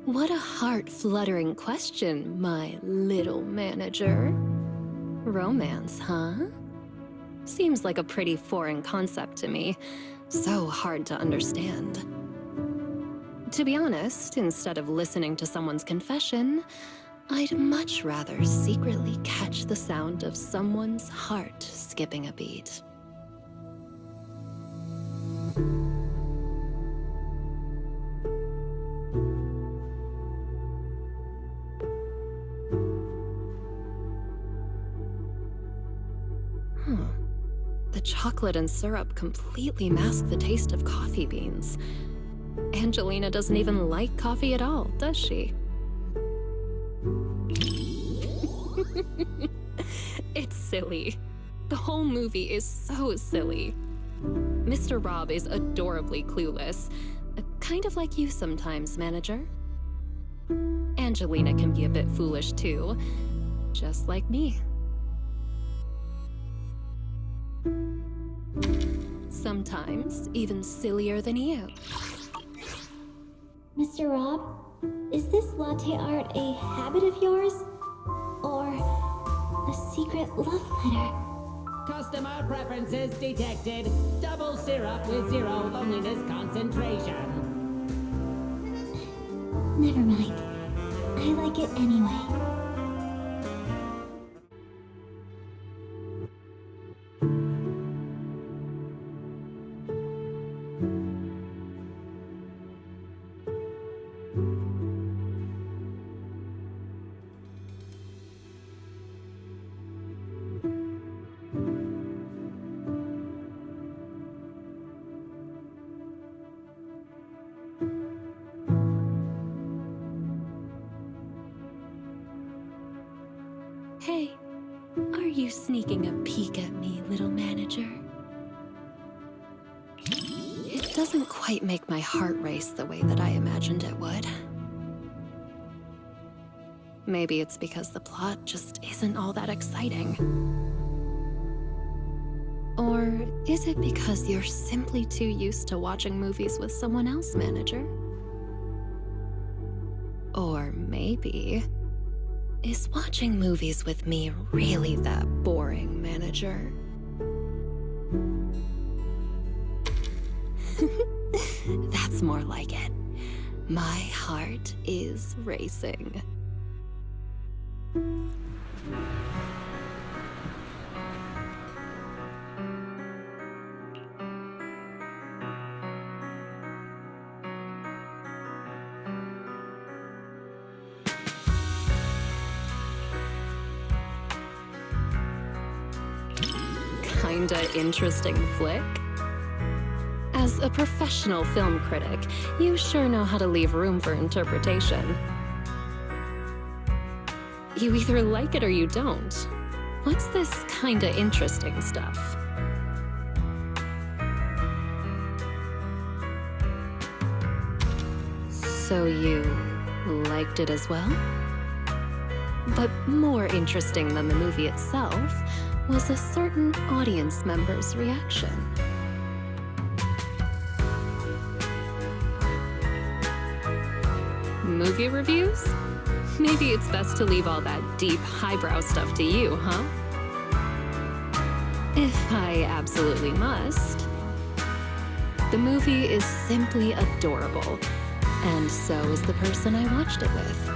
What a heart-fluttering question, my little manager. Romance, huh? Seems like a pretty foreign concept to me. So hard to understand. To be honest, instead of listening to someone's confession, I'd much rather secretly catch the sound of someone's heart skipping a beat. The chocolate and syrup completely mask the taste of coffee beans. Angelina doesn't even like coffee at all, does she? It's silly. The whole movie is so silly. Mr. Rob is adorably clueless, kind of like you sometimes, manager. Angelina can be a bit foolish too, just like me. Sometimes even sillier than you. Mr. Rob, is this latte art a habit of yours? Or a secret love letter? Customer preferences detected. Double syrup with 0 loneliness concentration. Never mind. I like it anyway. Hey, are you sneaking a peek at me, little manager? It doesn't quite make my heart race the way that I imagined it would. Maybe it's because the plot just isn't all that exciting. Or is it because you're simply too used to watching movies with someone else, manager? Or maybe... is watching movies with me really that boring, manager? That's more like it. My heart is racing. Kinda interesting flick. As a professional film critic, you sure know how to leave room for interpretation. You either like it or you don't. What's this kinda interesting stuff? So you liked it as well? But more interesting than the movie itself was a certain audience member's reaction. Movie reviews? Maybe it's best to leave all that deep, highbrow stuff to you, huh? If I absolutely must. The movie is simply adorable, and so is the person I watched it with.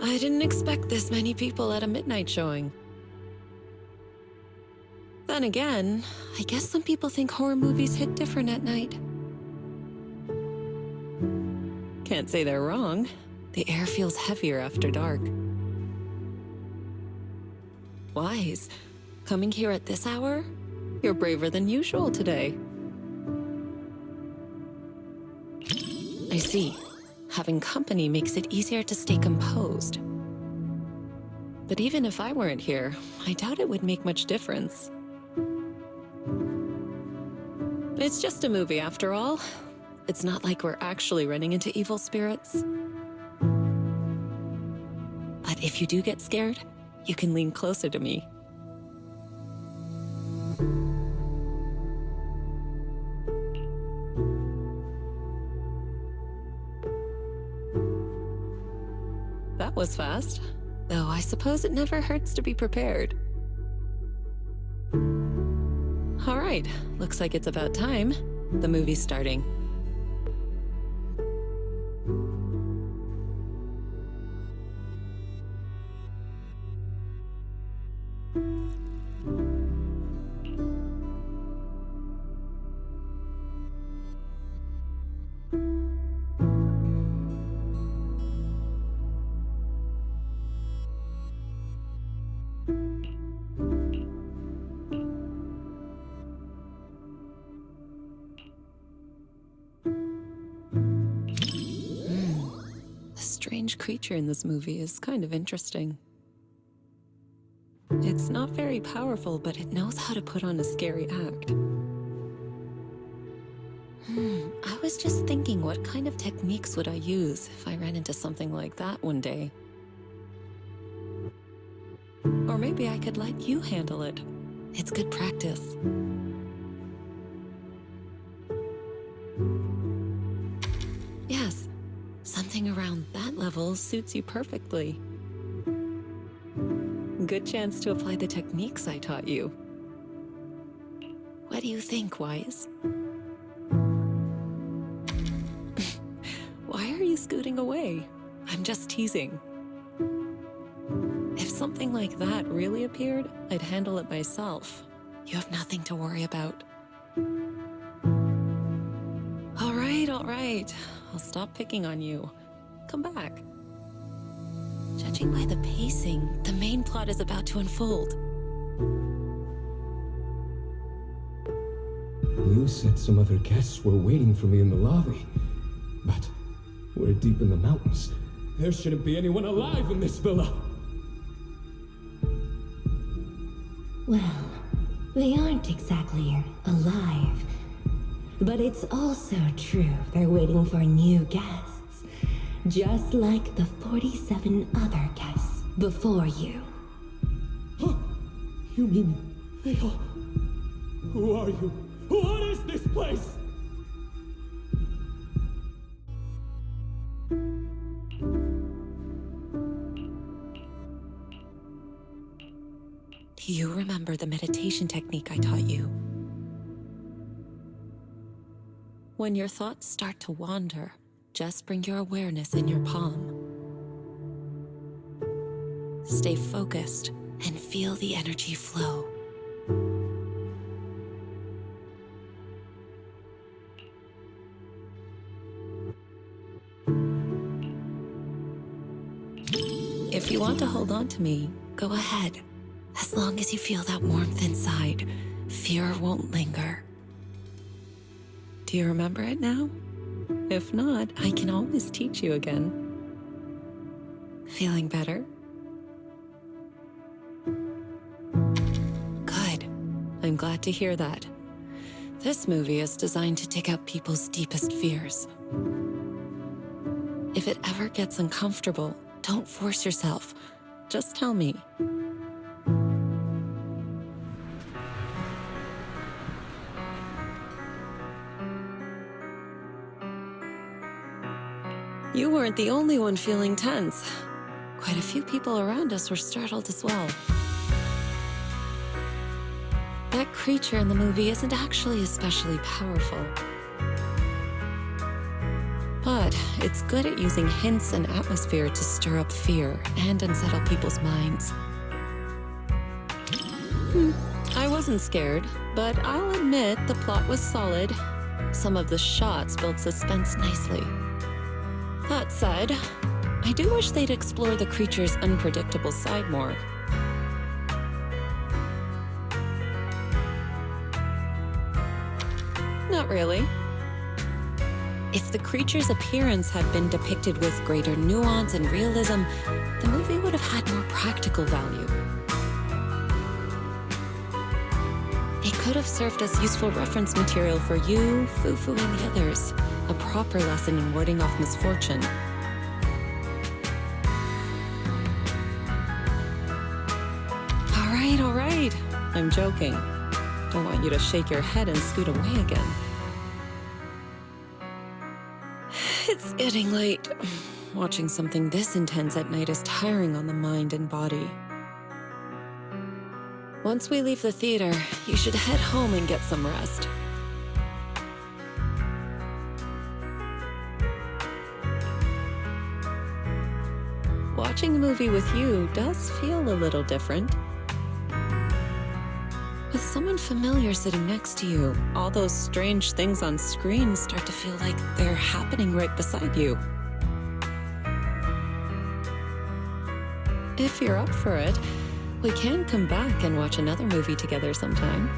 I didn't expect this many people at a midnight showing. Then again, I guess some people think horror movies hit different at night. Can't say they're wrong. The air feels heavier after dark. Wise, coming here at this hour? You're braver than usual today. I see. Having company makes it easier to stay composed. But even if I weren't here, I doubt it would make much difference. It's just a movie after all. It's not like we're actually running into evil spirits. But if you do get scared, you can lean closer to me. That was fast. Though I suppose it never hurts to be prepared. All right, looks like it's about time. The movie's starting. The strange creature in this movie is kind of interesting. It's not very powerful, but it knows how to put on a scary act. I was just thinking, what kind of techniques would I use if I ran into something like that one day? Or maybe I could let you handle it. It's good practice. Yes, something around that level suits you perfectly. Good chance to apply the techniques I taught you. What do you think, Wise? Why are you scooting away? I'm just teasing. If something like that really appeared, I'd handle it myself. You have nothing to worry about. All right. I'll stop picking on you. Come back. Judging by the pacing, the main plot is about to unfold. You said some other guests were waiting for me in the lobby. But we're deep in the mountains. There shouldn't be anyone alive in this villa. Well, they aren't exactly alive. But it's also true they're waiting for new guests. Just like the 47 other guests before you. Huh? You mean they all... Who are you? What is this place? Do you remember the meditation technique I taught you? When your thoughts start to wander, just bring your awareness in your palm. Stay focused and feel the energy flow. If you want to hold on to me, go ahead. As long as you feel that warmth inside, fear won't linger. Do you remember it now? If not, I can always teach you again. Feeling better? Good. I'm glad to hear that. This movie is designed to take out people's deepest fears. If it ever gets uncomfortable, don't force yourself. Just tell me. You weren't the only one feeling tense. Quite a few people around us were startled as well. that creature in the movie isn't actually especially powerful. But it's good at using hints and atmosphere to stir up fear and unsettle people's minds. I wasn't scared, but I'll admit the plot was solid. Some of the shots built suspense nicely. That said, I do wish they'd explore the creature's unpredictable side more. Not really. If the creature's appearance had been depicted with greater nuance and realism, the movie would have had more practical value. It could have served as useful reference material for you, Fufu, and the others. A proper lesson in warding off misfortune. All right. I'm joking. Don't want you to shake your head and scoot away again. It's getting late. Watching something this intense at night is tiring on the mind and body. Once we leave the theater, you should head home and get some rest. Watching a movie with you does feel a little different. With someone familiar sitting next to you, all those strange things on screen start to feel like they're happening right beside you. If you're up for it, we can come back and watch another movie together sometime.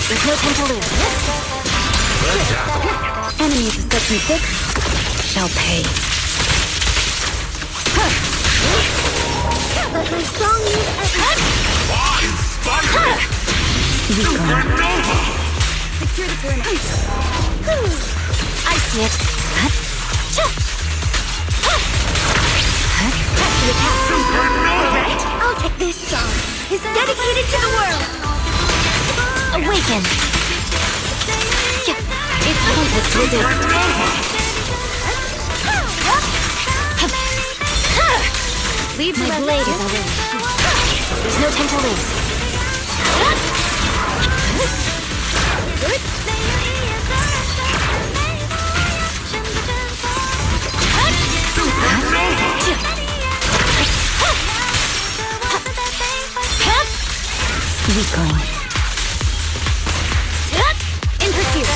There's no time to lose. Enemy position 6 shall pay. Let my song use secure the perimeter. I see it. Catch the attack. Correct. I'll take this song. Is dedicated to the world. Awaken! It's pointless to resist. Leave my blade is already. There's no time to lose. Good. Recon. In pursuit.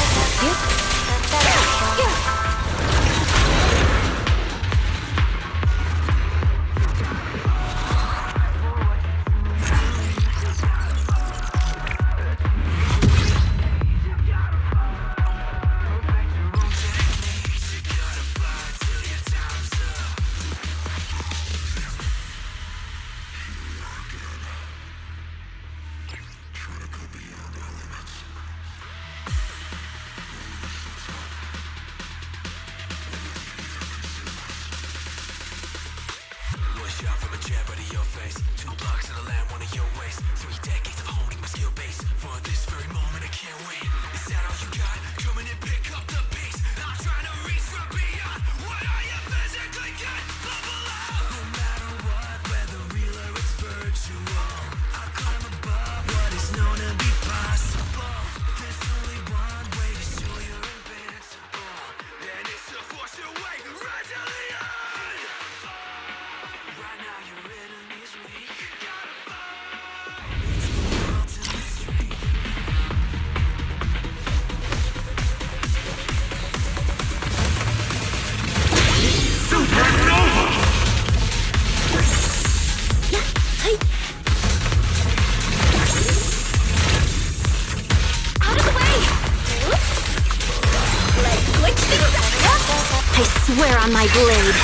I swear on my blade.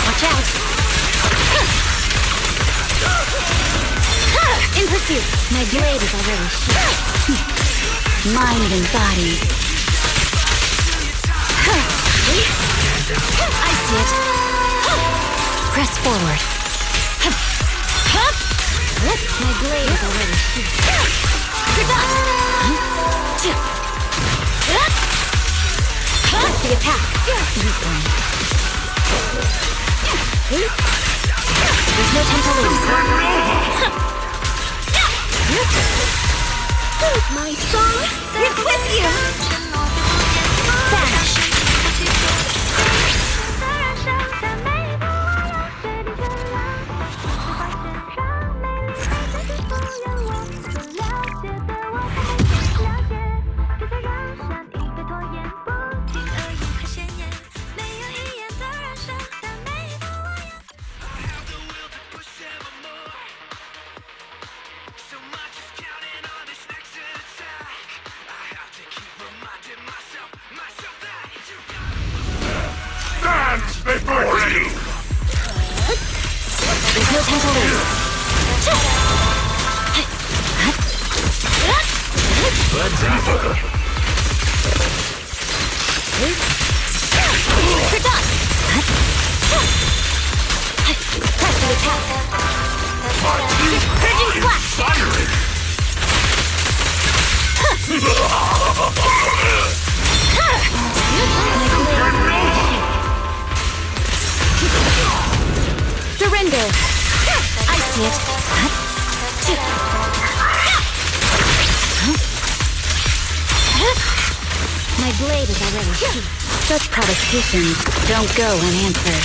Watch out. In pursuit. My blade is already sheathed. Mind and body. I see it. Press forward. My blade is already sheathed. Press the attack. There's no time to lose. My song is with you. Vanish. Before you! There's no time to lose. You're done. Press the attack. Purging slash. Surrender! I see it. My blade is already sheathed. Such provocations don't go unanswered.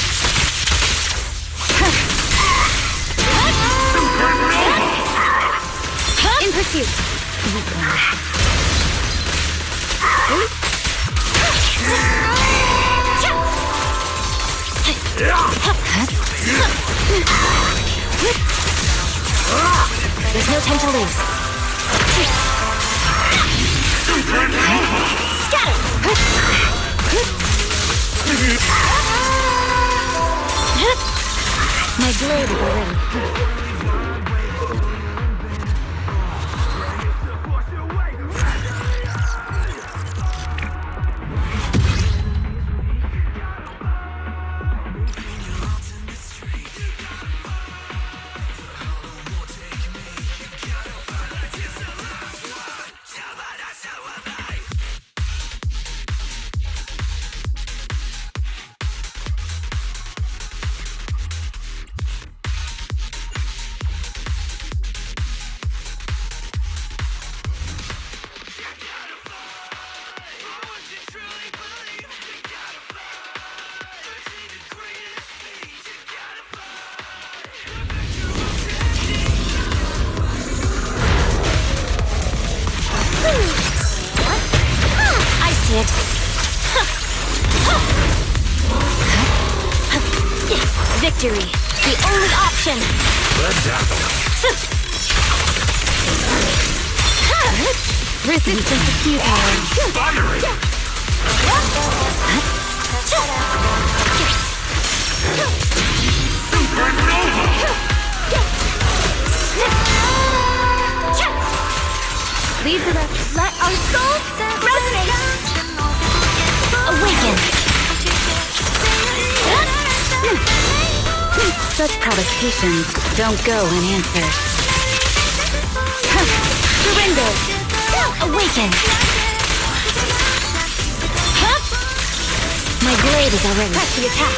In pursuit. There's no time to lose. Scatter! My blade is already. It. Victory, the only option. Resistance is futile. Leave the rest. Let our souls resonate. Awaken! Such provocations don't go unanswered. Surrender! Awaken! My blade is already. Press the attack!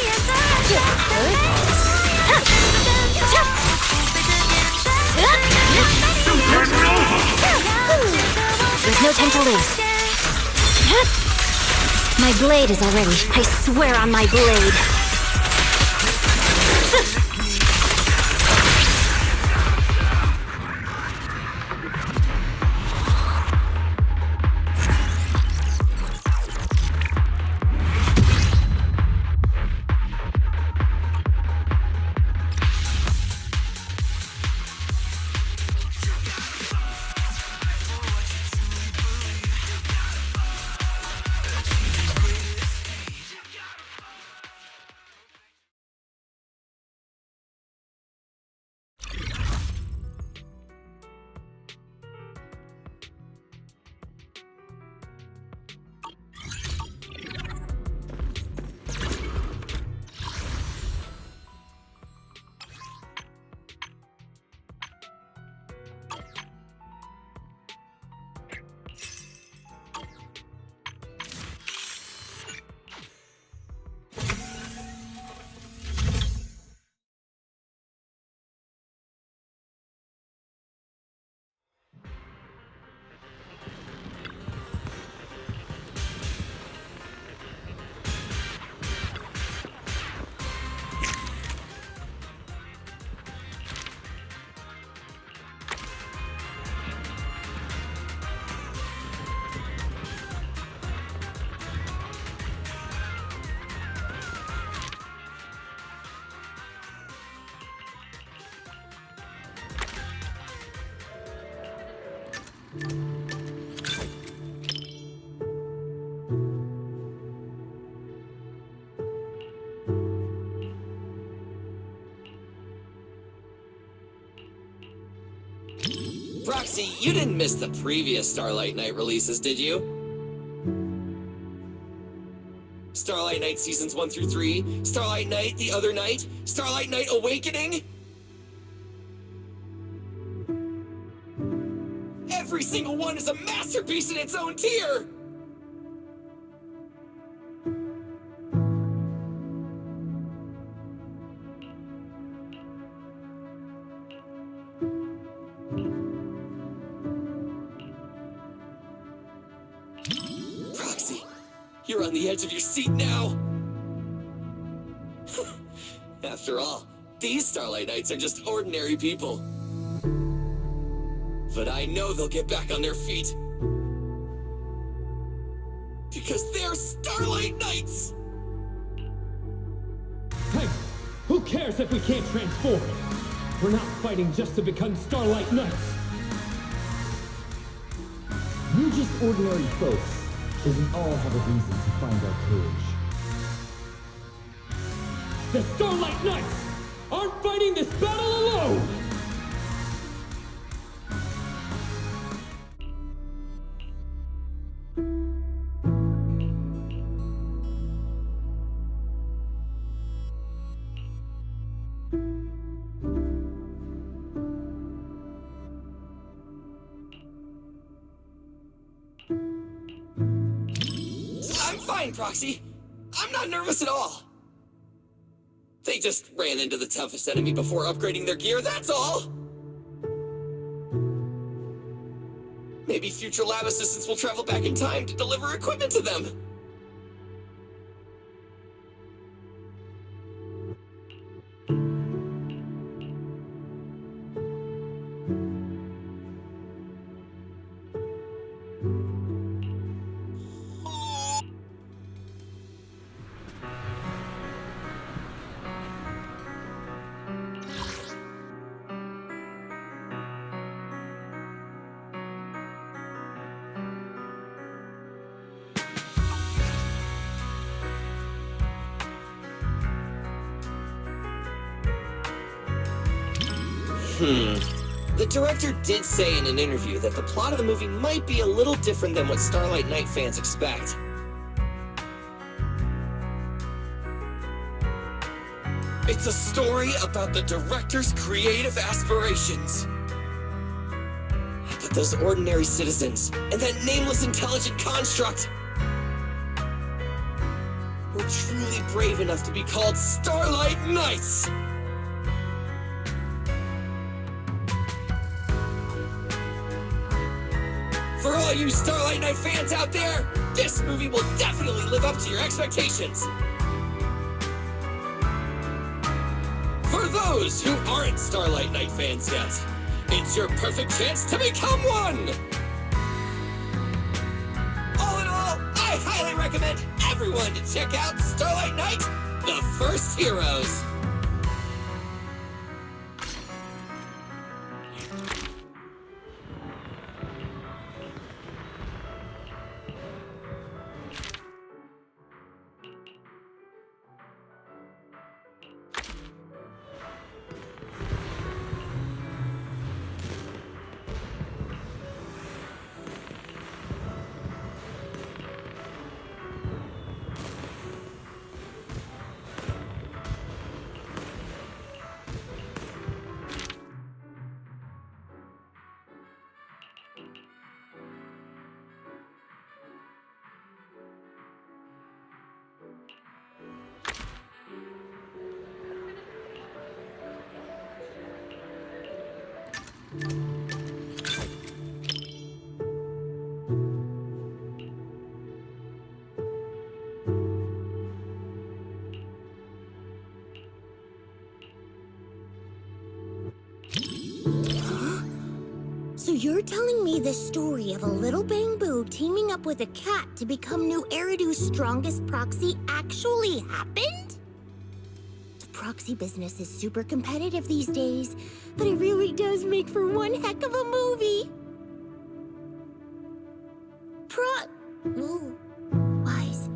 There's no time to lose. My blade is already. I swear on my blade. Proxy, you didn't miss the previous Starlight Knight releases, did you? Starlight Knight Seasons 1 through 3, Starlight Knight The Other Night, Starlight Knight Awakening? Every single one is a masterpiece in its own tier! Proxy, you're on the edge of your seat now. After all, these Starlight Knights are just ordinary people. But I know they'll get back on their feet. Because they're Starlight Knights! Hey, who cares if we can't transform? We're not fighting just to become Starlight Knights. You just ordinary folks, but we all have a reason to find our courage. The Starlight Knights aren't fighting this battle alone! I'm fine, Proxy. I'm not nervous at all. They just ran into the toughest enemy before upgrading their gear, that's all! Maybe future lab assistants will travel back in time to deliver equipment to them. The director did say in an interview that the plot of the movie might be a little different than what Starlight Knight fans expect. It's a story about the director's creative aspirations. But those ordinary citizens, and that nameless intelligent construct, were truly brave enough to be called Starlight Knights! For all you Starlight Knight fans out there, this movie will definitely live up to your expectations! For those who aren't Starlight Knight fans yet, it's your perfect chance to become one! All in all, I highly recommend everyone to check out Starlight Knight, The First Heroes! So you're telling me the story of a little bamboo teaming up with a cat to become New Eridu's strongest proxy actually happened? The proxy business is super competitive these days, but it really does make for one heck of a movie. Ooh, Wise,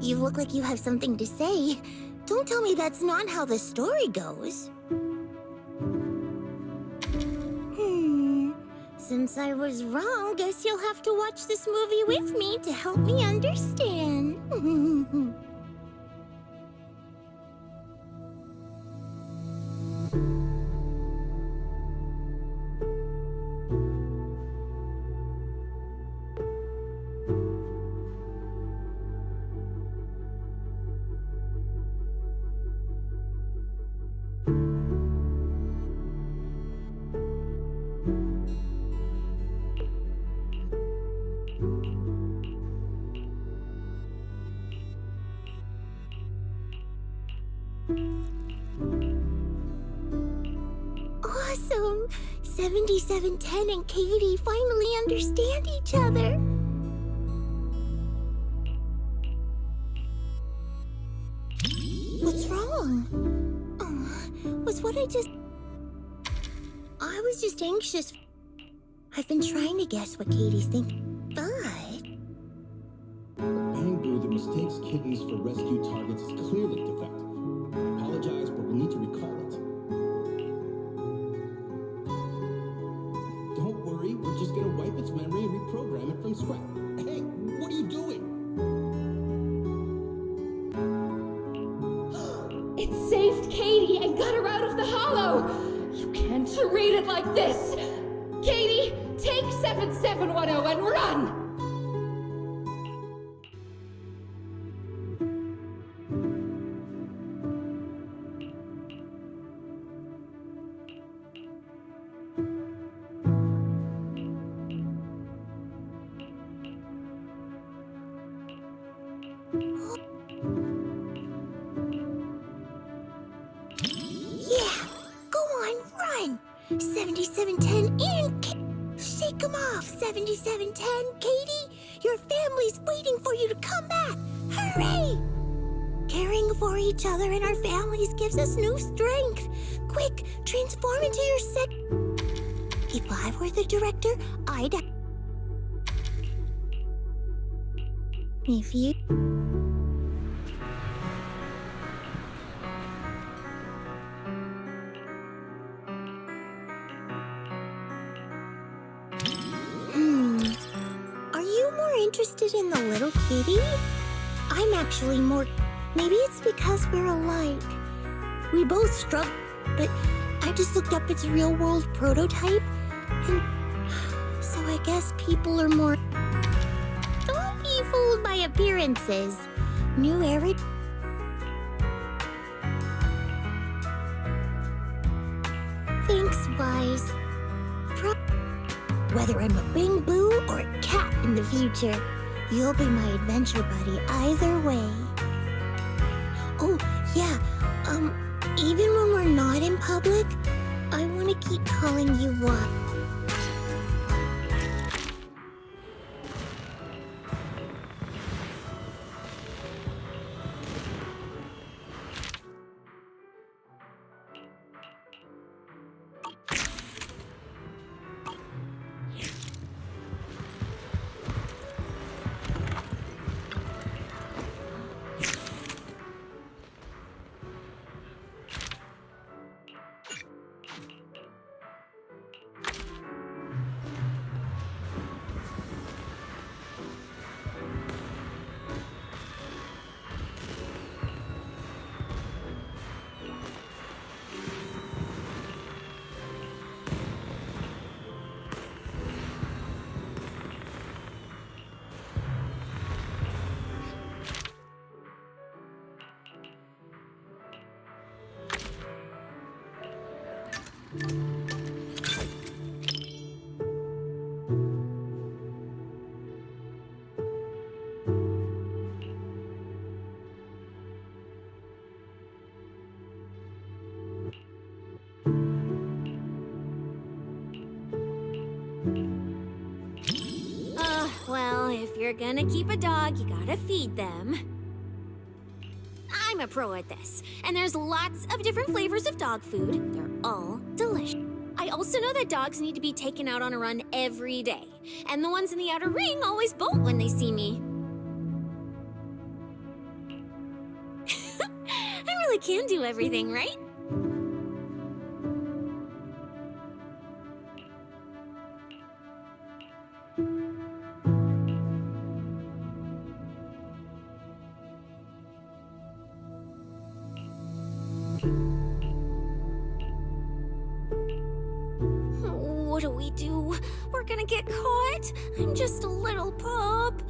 you look like you have something to say. Don't tell me that's not how the story goes. Since I was wrong, guess you'll have to watch this movie with me to help me understand. Awesome! 7710 and Katie finally understand each other. What's wrong? Was what I was just anxious. I've been trying to guess what Katie's thinking, but... Bang Boo that mistakes kittens for rescue targets is clearly defective. I apologize, but we'll need to recall it. Don't worry, we're just gonna wipe its memory and reprogram it from scratch. Hey, what are you doing? It saved Katie and got her out of the hollow! You can't read it like this! Katie, take 7710 and run! Yeah! Go on, run! 7710 and shake them off! 7710, Katie! Your family's waiting for you to come back! Hurry! Caring for each other and our families gives us new strength. Quick, transform into your set. If I were the director, I'd... If you... Are you more interested in the little kitty? I'm actually more... Maybe it's because we're alike. We both struggle, but I just looked up its real-world prototype, and so I guess people are more... Don't be fooled by appearances. New era... Thanks, Wise. Whether I'm a Bing Boo or a cat in the future, you'll be my adventure buddy either way. Oh, yeah, even when we're not in public, I want to keep calling you what? Well, if you're gonna keep a dog, you gotta feed them. I'm a pro at this, and there's lots of different flavors of dog food. They're all delicious. I also know that dogs need to be taken out on a run every day, and the ones in the outer ring always bolt when they see me. I really can do everything, right? do we do? We're gonna get caught. I'm just a little pup.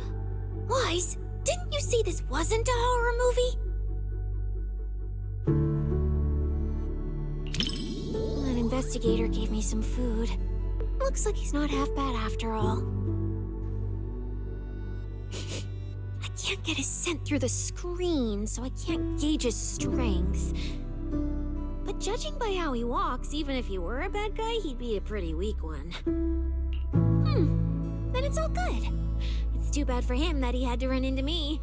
Wise, didn't you say this wasn't a horror movie? An investigator gave me some food. Looks like he's not half bad after all. I can't get his scent through the screen, so I can't gauge his strength. But judging by how he walks, even if he were a bad guy, he'd be a pretty weak one. Then it's all good. It's too bad for him that he had to run into me.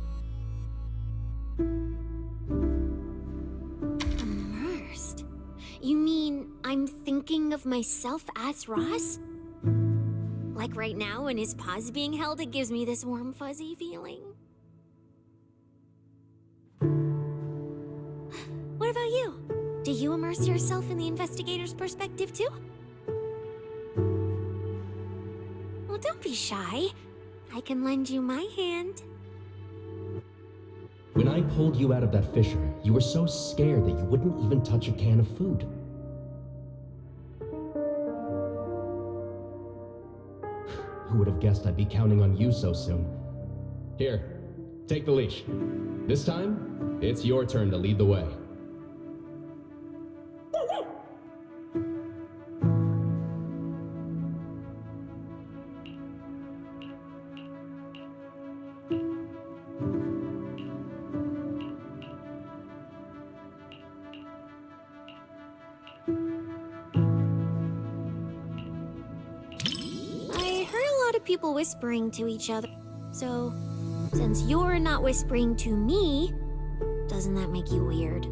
Immersed? You mean I'm thinking of myself as Ross? Like right now when his paw's being held, it gives me this warm, fuzzy feeling. What about you? Do you immerse yourself in the investigator's perspective too? Well, don't be shy. I can lend you my hand. When I pulled you out of that fissure, you were so scared that you wouldn't even touch a can of food. Who would have guessed I'd be counting on you so soon? Here, take the leash. This time, it's your turn to lead the way. People whispering to each other. So, since you're not whispering to me, doesn't that make you weird?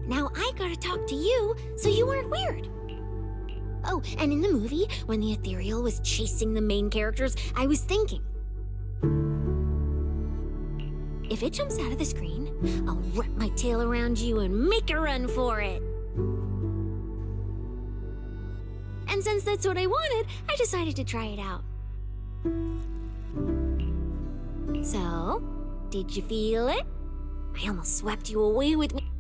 Now I gotta talk to you, so you aren't weird. Oh, and in the movie, when the ethereal was chasing the main characters, I was thinking, if it jumps out of the screen, I'll wrap my tail around you and make a run for it. And since that's what I wanted, I decided to try it out. So, did you feel it? I almost swept you away with me.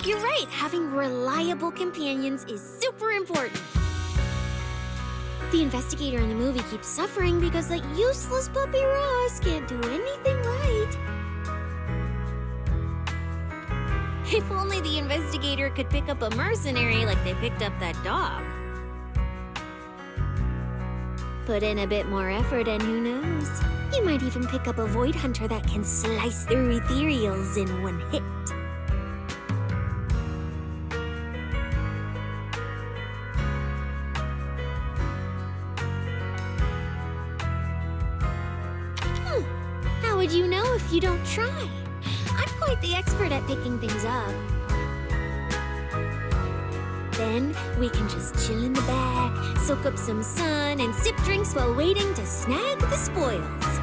You're right. Having reliable companions is super important. The investigator in the movie keeps suffering because that useless puppy Ross can't do anything right. If only the investigator could pick up a mercenary like they picked up that dog. Put in a bit more effort and who knows? You might even pick up a void hunter that can slice through ethereals in one hit. How would you know if you don't try? I'm quite the expert at picking things up. Then we can just chill in the back, soak up some sun, and sip drinks while waiting to snag the spoils.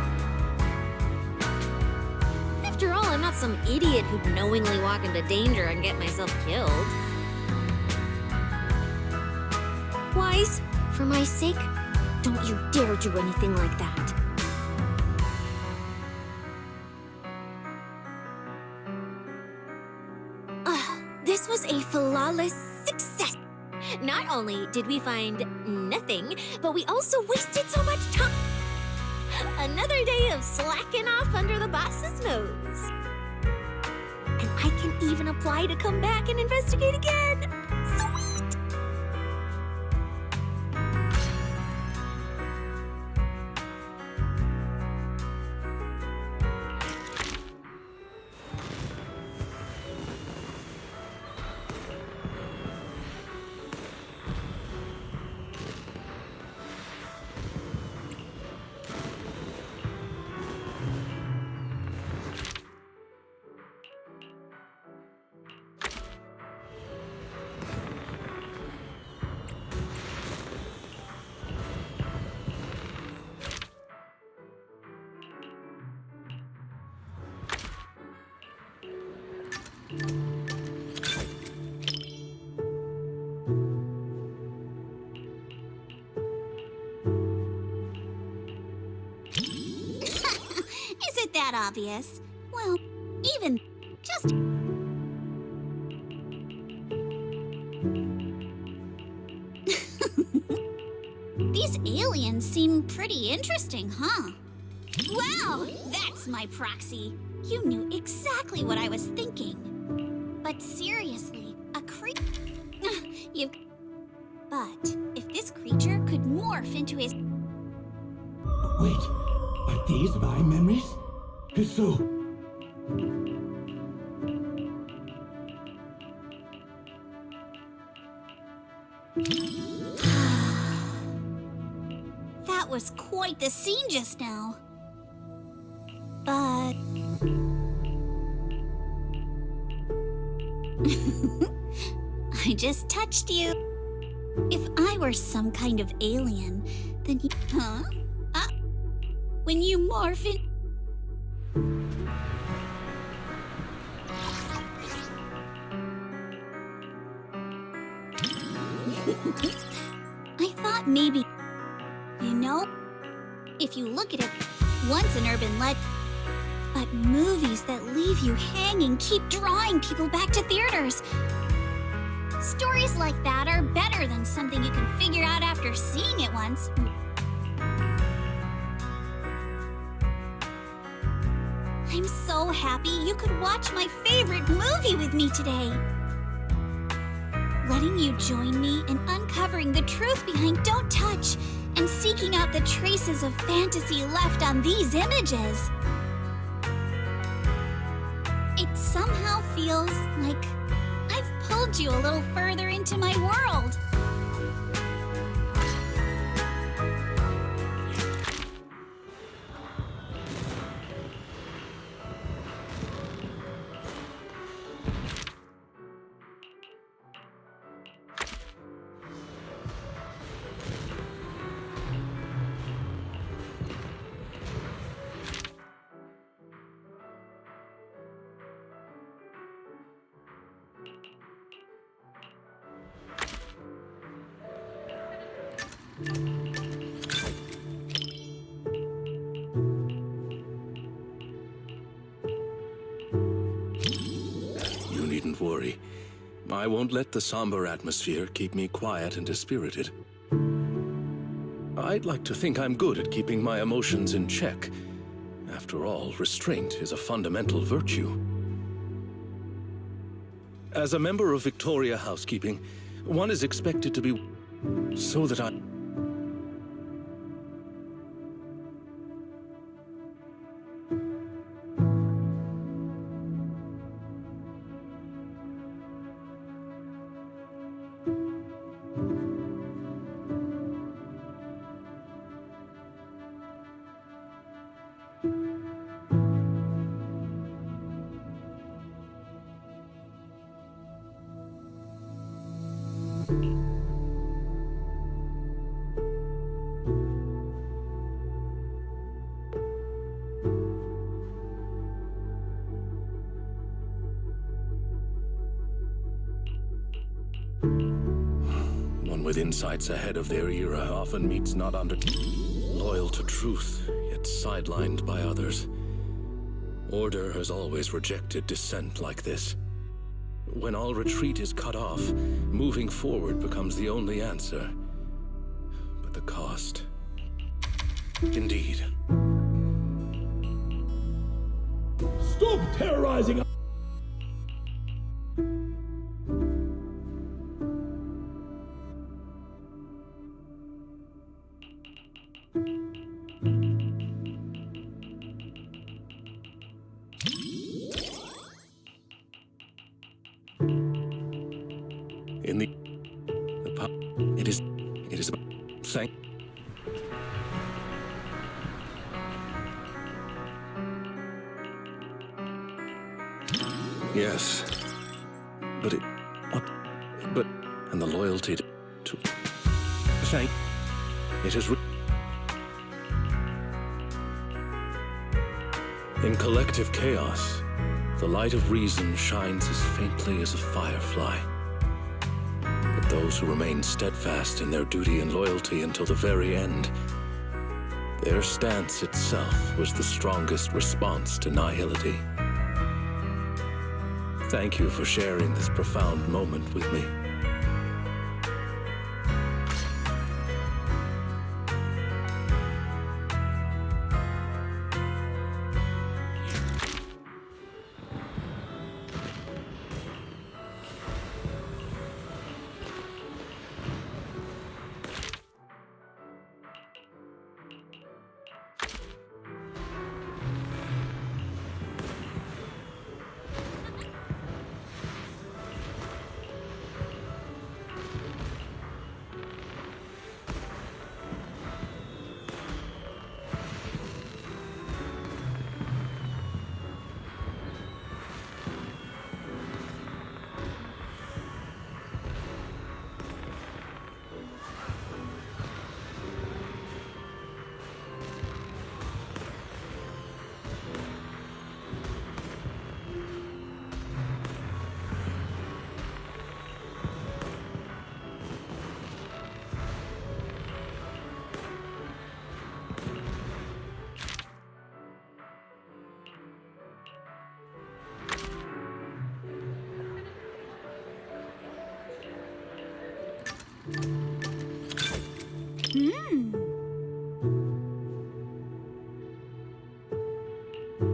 After all, I'm not some idiot who'd knowingly walk into danger and get myself killed. Wise, for my sake, don't you dare do anything like that. This was a flawless success. Not only did we find nothing, but we also wasted so much time. Another day of slacking off under the boss's nose. And I can even apply to come back and investigate again. Sweet! obvious. Well, even just... These aliens seem pretty interesting, huh? Wow, that's my proxy. You knew exactly what I was thinking. But seriously, a But if this creature could morph into his... Wait, are these my memories? If so... That was quite the scene just now. But... I just touched you. If I were some kind of alien, then you... Huh? When you morph in... I thought maybe... You know, if you look at it, once an urban legend, but movies that leave you hanging keep drawing people back to theaters. Stories like that are better than something you can figure out after seeing it once. I'm so happy you could watch my favorite movie with me today. Letting you join me in uncovering the truth behind Don't Touch and seeking out the traces of fantasy left on these images. It somehow feels like I've pulled you a little further into my world. You needn't worry. I won't let the somber atmosphere keep me quiet and dispirited. I'd like to think I'm good at keeping my emotions in check. After all, restraint is a fundamental virtue. As a member of Victoria Housekeeping, one is expected to be so that I... One with insights ahead of their era often meets not under... Loyal to truth, yet sidelined by others. Order has always rejected dissent like this. When all retreat is cut off, moving forward becomes the only answer. But the cost... Indeed. Stop terrorizing us! In the it is thank... Yes, but it... What? But... And the loyalty to... Thank... It is... In collective chaos, the light of reason shines as faintly as a firefly. But those who remain steadfast in their duty and loyalty until the very end Their stance itself was the strongest response to nihility. Thank you for sharing this profound moment with me.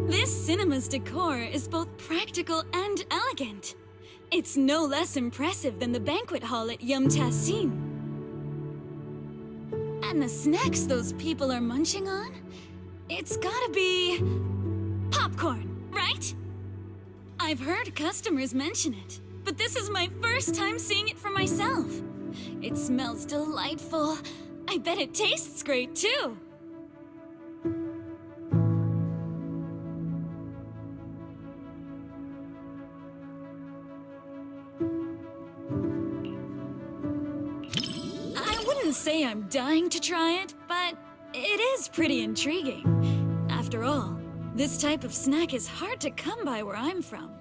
This cinema's decor is both practical and elegant. It's no less impressive than the banquet hall at Yum Tassin. And the snacks those people are munching on? It's gotta be... popcorn, right? I've heard customers mention it, but this is my first time seeing it for myself. It smells delightful. I bet it tastes great, too. I wouldn't say I'm dying to try it, but it is pretty intriguing. After all, this type of snack is hard to come by where I'm from.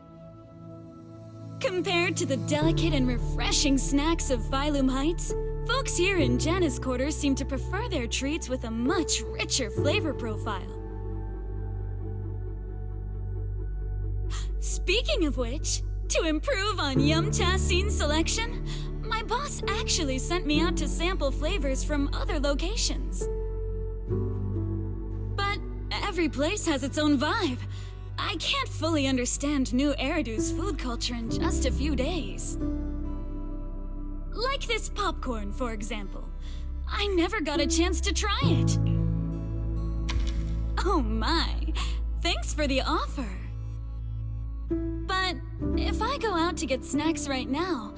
Compared to the delicate and refreshing snacks of Phylum Heights, folks here in Janus Quarters seem to prefer their treats with a much richer flavor profile. Speaking of which, to improve on Yum Tassin's selection, my boss actually sent me out to sample flavors from other locations. But every place has its own vibe. I can't fully understand New Eridu's food culture in just a few days. Like this popcorn, for example. I never got a chance to try it. Oh my, thanks for the offer. But if I go out to get snacks right now,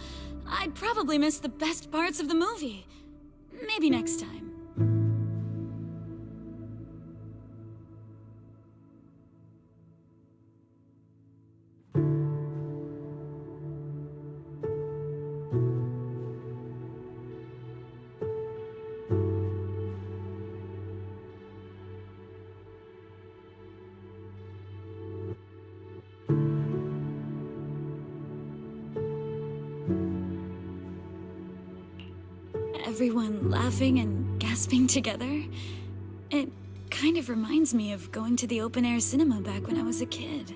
I'd probably miss the best parts of the movie. Maybe next time. Everyone laughing and gasping together. It kind of reminds me of going to the open-air cinema back when I was a kid.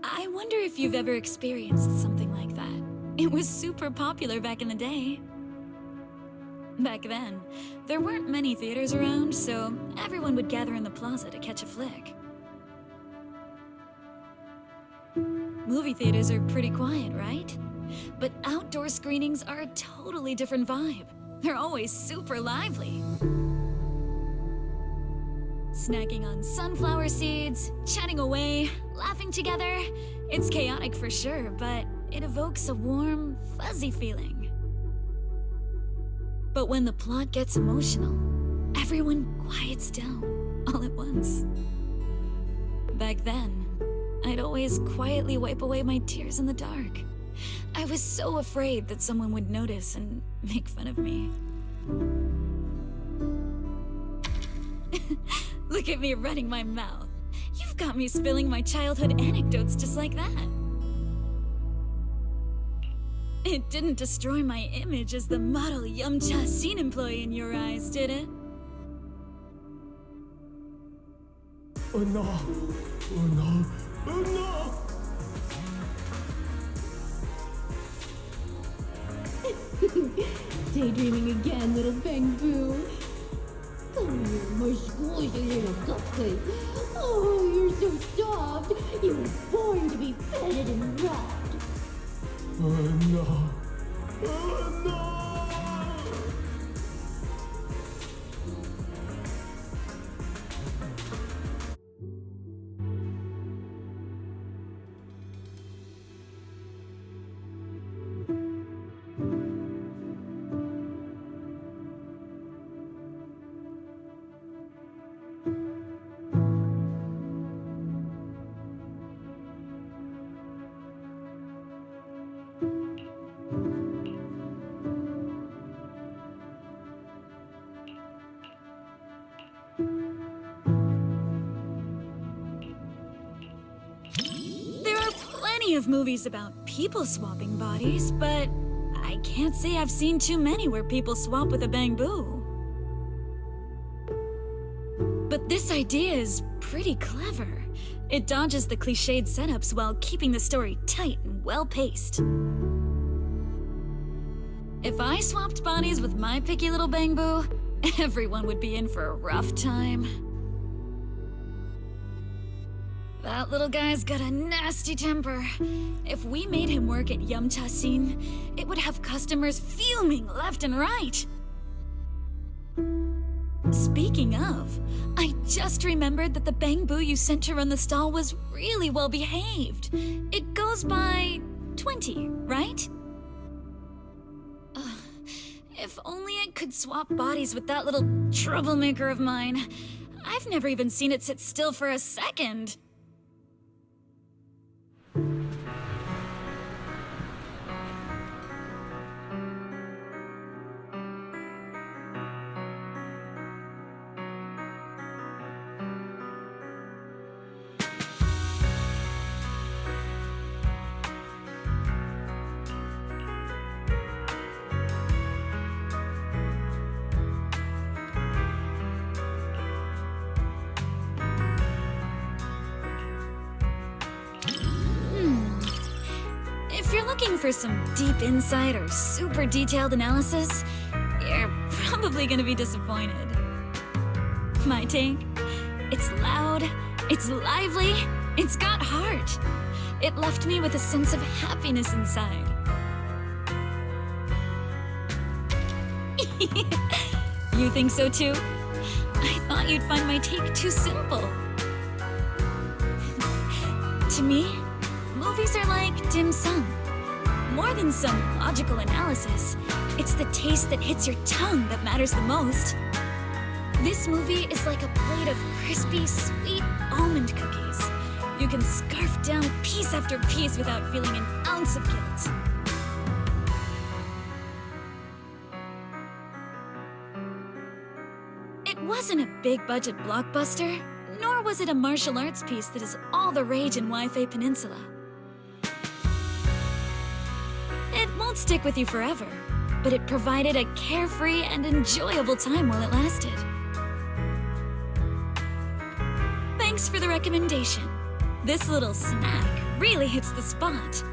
I wonder if you've ever experienced something like that. It was super popular back in the day. Back then, there weren't many theaters around, so everyone would gather in the plaza to catch a flick. Movie theaters are pretty quiet, right? But outdoor screenings are a totally different vibe. They're always super lively. Snacking on sunflower seeds, chatting away, laughing together. It's chaotic for sure, but it evokes a warm, fuzzy feeling. But when the plot gets emotional, everyone quiets down all at once. Back then, I'd always quietly wipe away my tears in the dark. I was so afraid that someone would notice and make fun of me. Look at me running my mouth. You've got me spilling my childhood anecdotes just like that. It didn't destroy my image as the model Yumcha scene employee in your eyes, did it? Oh no! Oh no! Oh no! Daydreaming again, little Bangbu. Come here, my squishy little cupcake. Oh, you're so soft. You were born to be petted and rubbed. Oh no! Oh no! There are plenty of movies about people swapping bodies, but I can't say I've seen too many where people swap with a Bangbu. But this idea is pretty clever. It dodges the cliched setups while keeping the story tight and well-paced. If I swapped bodies with my picky little Bangbu, everyone would be in for a rough time. That little guy's got a nasty temper. If we made him work at Yumcha Scene, it would have customers fuming left and right. Speaking of, I just remembered that the Bangbu you sent to run the stall was really well behaved. It goes by 20, right? If only I could swap bodies with that little troublemaker of mine. I've never even seen it sit still for a second. If you're looking for some deep insight or super detailed analysis, you're probably gonna be disappointed. My take? It's loud, it's lively, it's got heart. It left me with a sense of happiness inside. You think so too? I thought you'd find my take too simple. To me, movies are like dim sum. More than some logical analysis, it's the taste that hits your tongue that matters the most. This movie is like a plate of crispy, sweet almond cookies. You can scarf down piece after piece without feeling an ounce of guilt. It wasn't a big-budget blockbuster, nor was it a martial arts piece that is all the rage in Wi-Fi Peninsula. It won't stick with you forever, but it provided a carefree and enjoyable time while it lasted. Thanks for the recommendation. This little snack really hits the spot.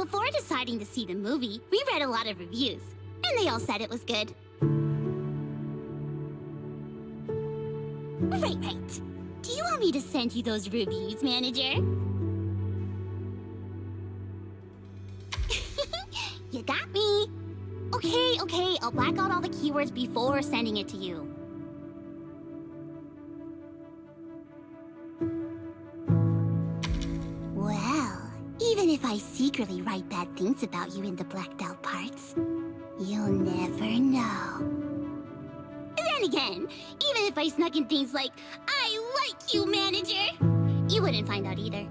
Before deciding to see the movie, we read a lot of reviews, and they all said it was good. Right. Do you want me to send you those reviews, manager? You got me. Okay, I'll black out all the keywords before sending it to you. Well, even if I secretly write bad things about you in the blacked out parts, you'll never know. Then again, even if I snuck in things like, I like you, manager, you wouldn't find out either.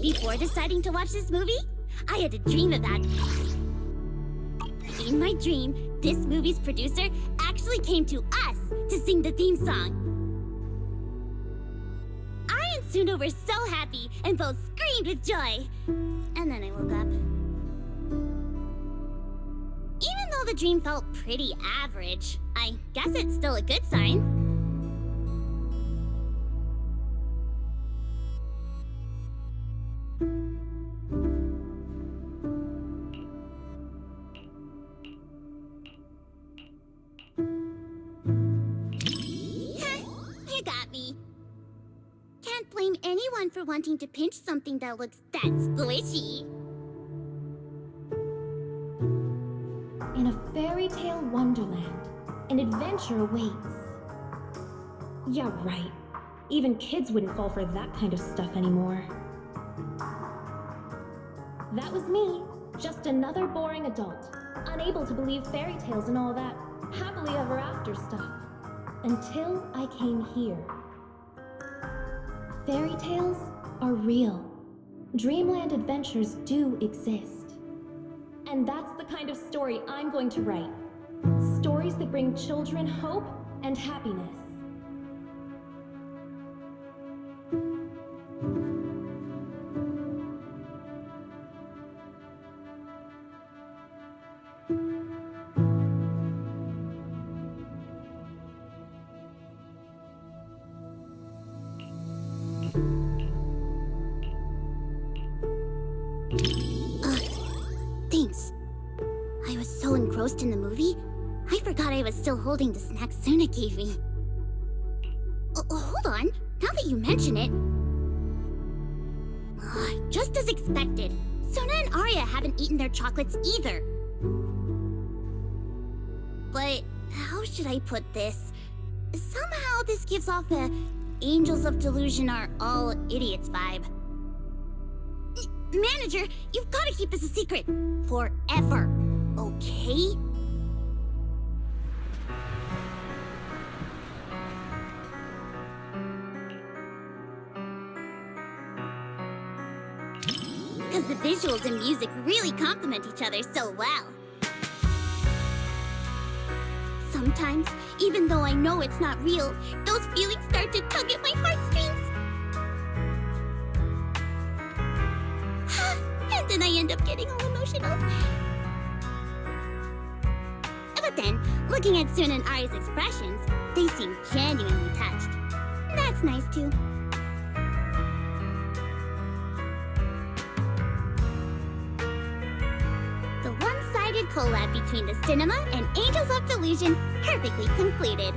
Before deciding to watch this movie, I had a dream about it. In my dream, this movie's producer actually came to us to sing the theme song. I and Suna were so happy and both screamed with joy. And then I woke up. Even though the dream felt pretty average, I guess it's still a good sign. You got me. Can't blame anyone for wanting to pinch something that looks that squishy. In a fairy tale wonderland, an adventure awaits. Yeah, right. Even kids wouldn't fall for that kind of stuff anymore. That was me, just another boring adult, unable to believe fairy tales and all that happily ever after stuff. Until I came here. Fairy tales are real. Dreamland adventures do exist. And that's the kind of story I'm going to write. Stories that bring children hope and happiness. Thanks. I was so engrossed in the movie, I forgot I was still holding the snack Suna gave me. Hold on. Now that you mention it... just as expected, Suna and Arya haven't eaten their chocolates either. But how should I put this? Somehow this gives off a Angels of Delusion are all idiots vibe. Manager, you've got to keep this a secret. Forever. Okay? Because the visuals and music really complement each other so well. Sometimes, even though I know it's not real, those feelings start to tug at my heartstrings. And then I end up getting all emotional. But then, looking at Suna and Arya's expressions, they seem genuinely touched. That's nice too. The one-sided collab between the cinema and Angels of Delusion perfectly concluded.